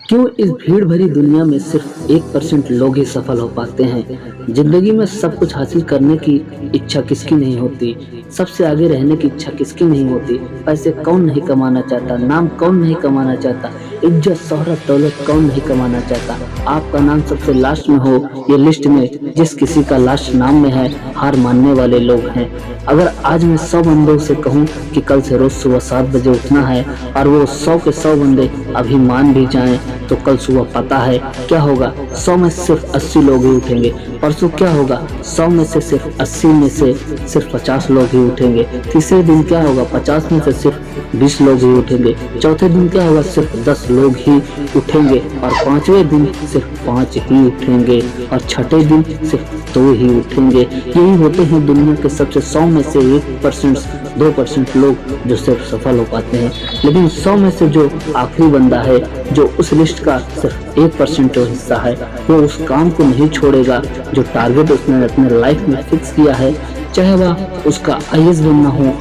क्यों इस भीड़ भरी दुनिया में सिर्फ 1% लोग ही सफल हो पाते हैं। जिंदगी में सब कुछ हासिल करने की इच्छा किसकी नहीं होती। सबसे आगे रहने की इच्छा किसकी नहीं होती। पैसे कौन नहीं कमाना चाहता, नाम कौन नहीं कमाना चाहता, इज्जत शोहरत दौलत कौन नहीं कमाना चाहता। आपका नाम सबसे लास्ट में हो ये लिस्ट में, जिस किसी का लास्ट नाम में है हार मानने वाले लोग हैं। अगर आज मैं 100 बंदों से कहूँ कि कल से रोज सुबह 7 बजे उठना है और वो 100 के 100 बंदे अभी मान भी जाएं तो कल सुबह पता है क्या होगा। 100 में सिर्फ 80 लोग ही उठेंगे। परसों क्या होगा, 100 में से सिर्फ 80 में से सिर्फ 50 लोग ही उठेंगे। तीसरे दिन क्या होगा, 50 में से सिर्फ 20 लोग ही उठेंगे। चौथे दिन क्या होगा, सिर्फ 10 लोग ही उठेंगे। और पांचवें दिन सिर्फ 5 ही उठेंगे। और छठे दिन सिर्फ 2 ही उठेंगे। यही होते हैं दुनिया के सबसे 100 में से 1% 2% लोग जो सिर्फ सफल हो पाते हैं। लेकिन 100 में से जो आखिरी बंदा है, जो उस लिस्ट का सिर्फ 1% हिस्सा है, वो उस काम को नहीं छोड़ेगा जो टारगेट उसने अपने लाइफ में फिक्स किया है। चाहे वह उसका आईएएस बनना हो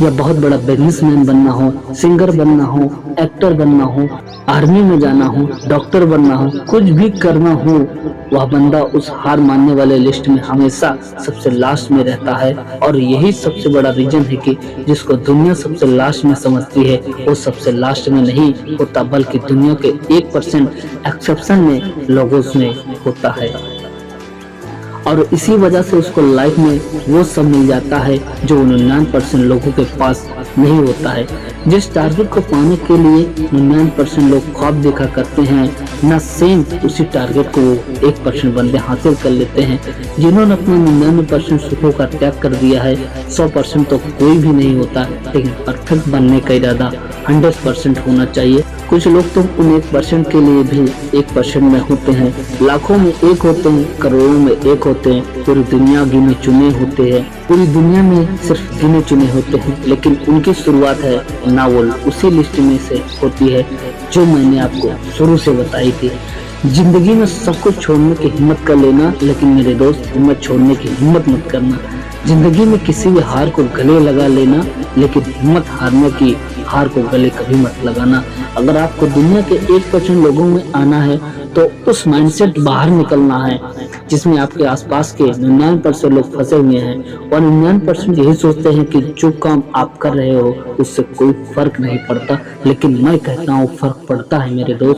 या बहुत बड़ा बिजनेसमैन बनना हो, सिंगर बनना हो, एक्टर बनना हो, आर्मी में जाना हो, डॉक्टर बनना हो, कुछ भी करना हो, वह बंदा उस हार मानने वाले लिस्ट में हमेशा सबसे लास्ट में रहता है। और यही सबसे बड़ा रीजन है कि जिसको दुनिया सबसे लास्ट में समझती है वो सबसे लास्ट में नहीं होता, बल्कि दुनिया के 1% एक्सेप्शन में लोगों में होता है। और इसी वजह से उसको लाइफ में वो सब मिल जाता है जो 99% लोगों के पास नहीं होता है। जिस टारगेट को पाने के लिए 99% लोग ख्वाब देखा करते हैं, ना सेम उसी टारगेट को 1% बंदे हासिल कर लेते हैं। जिन्होंने अपने 99% सुखों का त्याग कर दिया है, 100% तो कोई भी नहीं होता, लेकिन परफेक्ट बनने का इरादा 100% होना चाहिए। कुछ लोग तो उन 1% के लिए भी 1% में होते हैं, लाखों में एक होते हैं, करोड़ों में एक होते हैं, पूरी दुनिया गिने चुने होते हैं, पूरी दुनिया में सिर्फ गिने चुने होते हैं। लेकिन उनकी शुरुआत है ना वो उसी लिस्ट में से होती है जो मैंने आपको शुरू से बताई थी। जिंदगी में सब कुछ छोड़ने की हिम्मत कर लेना, लेकिन मेरे दोस्त हिम्मत छोड़ने की हिम्मत मत करना। जिंदगी में किसी भी हार को गले लगा लेना, लेकिन हिम्मत हारने की हार को गले कभी मत लगाना। अगर आपको दुनिया के 1% लोगों में आना है तो उस माइंडसेट बाहर निकलना है जिसमें आपके आसपास के 99% लोग फंसे हुए हैं। और 99% यही सोचते हैं कि जो काम आप कर रहे हो उससे कोई फर्क नहीं पड़ता, लेकिन मैं कहता हूँ फर्क पड़ता है मेरे दोस्त।